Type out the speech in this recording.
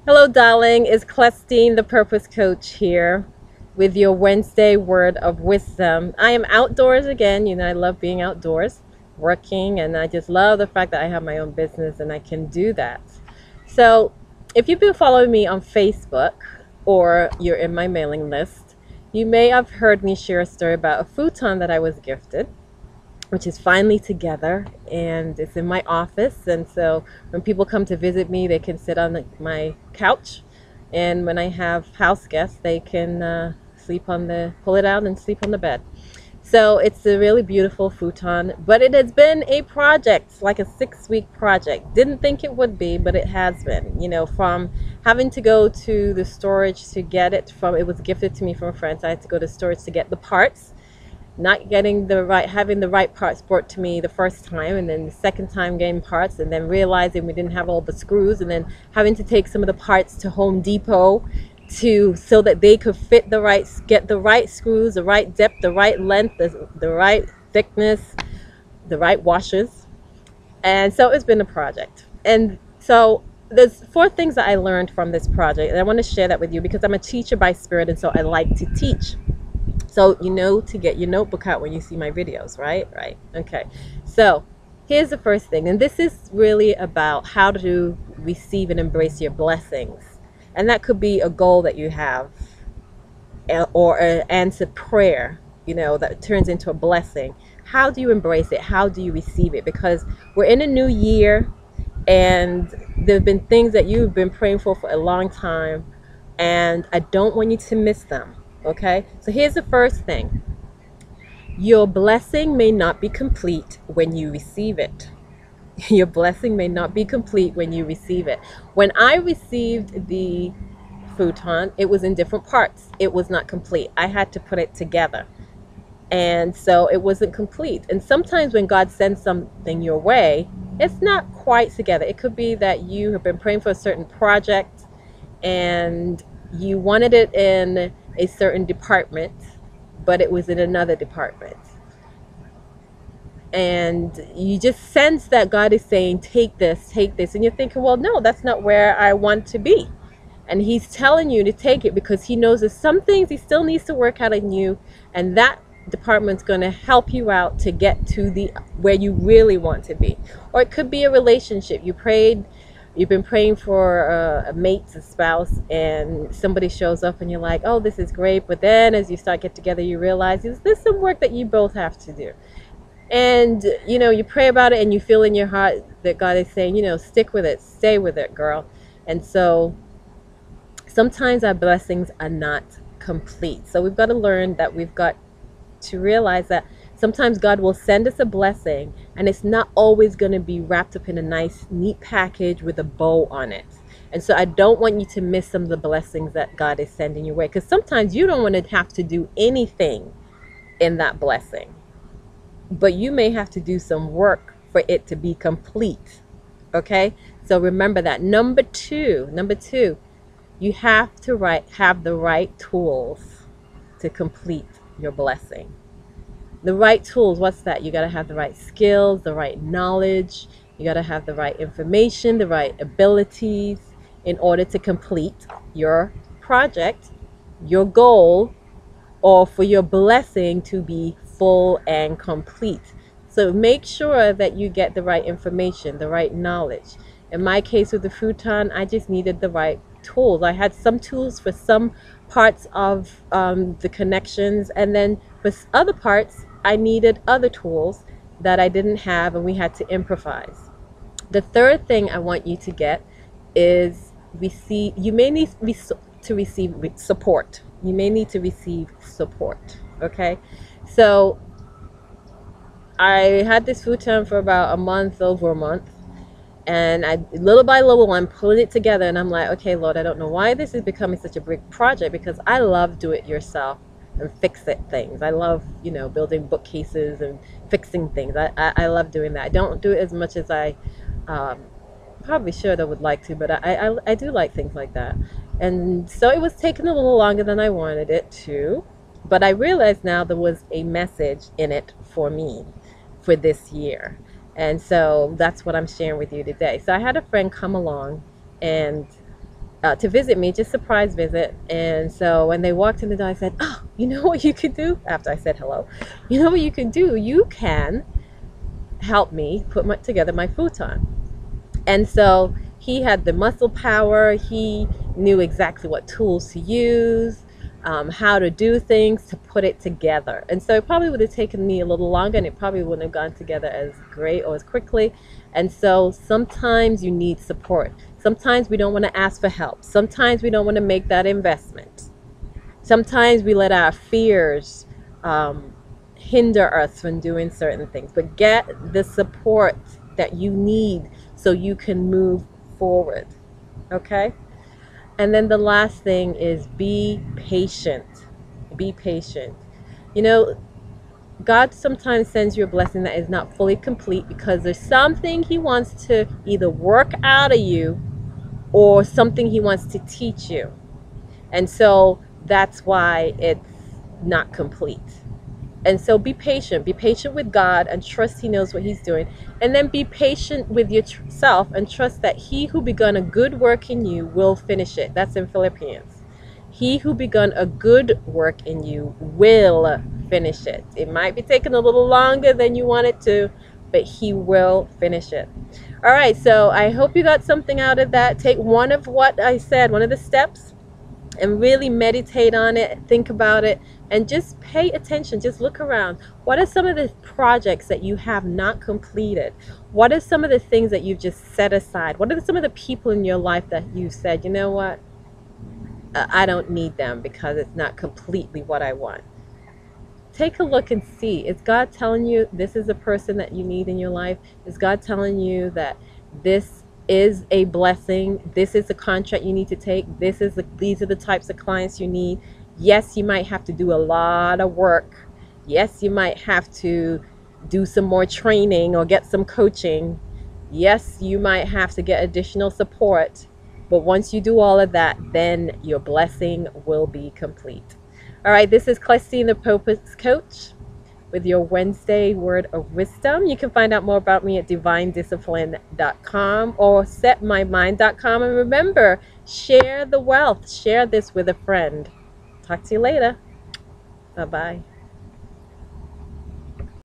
Hello, darling. It's Clestine, the Purpose Coach, here with your Wednesday word of wisdom. I am outdoors again. You know, I love being outdoors, working, and I just love the fact that I have my own business and I can do that. So, if you've been following me on Facebook or you're in my mailing list, you may have heard me share a story about a futon that I was gifted, which is finally together, and it's in my office. And so when people come to visit me, they can sit on my couch, and when I have house guests, they can pull it out and sleep on the bed. So it's a really beautiful futon, but it has been a project, like a 6 week project. Didn't think it would be, but it has been. You know, from having to go to the storage to get it from, it was gifted to me from a friend, so I had to go to storage to get the parts, not getting having the right parts brought to me the first time, and then the second time getting parts, and then realizing we didn't have all the screws, and then having to take some of the parts to Home Depot so that they could get the right screws, the right depth, the right length, the right thickness, the right washers. And so it's been a project. And so there's 4 things that I learned from this project, and I want to share that with you because I'm a teacher by spirit, and so I like to teach. So you know to get your notebook out when you see my videos, right? Right. Okay. So here's the first thing. And this is really about how to receive and embrace your blessings. And that could be a goal that you have, or an answered prayer, you know, that turns into a blessing. How do you embrace it? How do you receive it? Because we're in a new year, and there have been things that you've been praying for a long time, and I don't want you to miss them. Okay, so here's the first thing. Your blessing may not be complete when you receive it. Your blessing may not be complete when you receive it. When I received the futon, it was in different parts. It was not complete. I had to put it together. And so it wasn't complete. And sometimes when God sends something your way, it's not quite together. It could be that you have been praying for a certain project and you wanted it in a certain department, but it was in another department. And you just sense that God is saying, take this. And you're thinking, well, no, that's not where I want to be. And he's telling you to take it because he knows there's some things he still needs to work out in you. And that department's going to help you out to get to where you really want to be. Or it could be a relationship. You've been praying for a mate, a spouse, and somebody shows up and you're like, oh, this is great. But then as you start get together, you realize there's some work that you both have to do. And, you know, you pray about it and you feel in your heart that God is saying, you know, stick with it, stay with it, girl. And so sometimes our blessings are not complete. So we've got to learn that we've got to realize that sometimes God will send us a blessing, and it's not always going to be wrapped up in a nice, neat package with a bow on it. And so I don't want you to miss some of the blessings that God is sending your way, because sometimes you don't want to have to do anything in that blessing, but you may have to do some work for it to be complete. Okay? So remember that. Number two, you have to have the right tools to complete your blessing. The right tools, what's that? You got to have the right skills, the right knowledge. You got to have the right information, the right abilities in order to complete your project, your goal, or for your blessing to be full and complete. So make sure that you get the right information, the right knowledge. In my case with the futon, I just needed the right tools. I had some tools for some parts of the connections, and then for other parts, I needed other tools that I didn't have, and we had to improvise. The third thing I want you to get is you may need to receive support. You may need to receive support. Okay, so I had this futon for about over a month, and little by little, I'm pulling it together, and I'm like, okay, Lord, I don't know why this is becoming such a big project, because I love do it yourself and fix it things. I love, you know, building bookcases and fixing things. I love doing that. I don't do it as much as I probably should or would like to, but I do like things like that. And so it was taking a little longer than I wanted it to, but I realized now there was a message in it for me for this year. And so that's what I'm sharing with you today. So I had a friend come along, and to visit me, just surprise visit. And so when they walked in the door, I said, "Oh, you know what you could do?" After I said hello, you know what you can do? You can help me put together my futon. And so he had the muscle power. He knew exactly what tools to use, how to do things to put it together. And so it probably would have taken me a little longer, and it probably wouldn't have gone together as great or as quickly. And so sometimes you need support. Sometimes we don't want to ask for help. Sometimes we don't want to make that investment. Sometimes we let our fears hinder us from doing certain things. But get the support that you need so you can move forward. Okay? And then the last thing is be patient. Be patient. You know, God sometimes sends you a blessing that is not fully complete because there's something He wants to either work out of you or something He wants to teach you. And so that's why it's not complete. And so be patient. Be patient with God and trust He knows what He's doing. And then be patient with yourself and trust that He who begun a good work in you will finish it. That's in Philippians. He who begun a good work in you will finish it. It might be taking a little longer than you want it to, but He will finish it. All right, so I hope you got something out of that. Take one of what I said, one of the steps, and really meditate on it, think about it, and just pay attention. Just look around. What are some of the projects that you have not completed? What are some of the things that you've just set aside? What are some of the people in your life that you've said, you know what, I don't need them because it's not completely what I want? Take a look and see. Is God telling you this is a person that you need in your life? Is God telling you that this is a blessing? This is a contract you need to take. These are the types of clients you need. Yes, you might have to do a lot of work. Yes, you might have to do some more training or get some coaching. Yes, you might have to get additional support. But once you do all of that, then your blessing will be complete. All right, this is Christine, the Purpose Coach, with your Wednesday Word of Wisdom. You can find out more about me at divinediscipline.com or setmymind.com. And remember, share the wealth. Share this with a friend. Talk to you later. Bye-bye.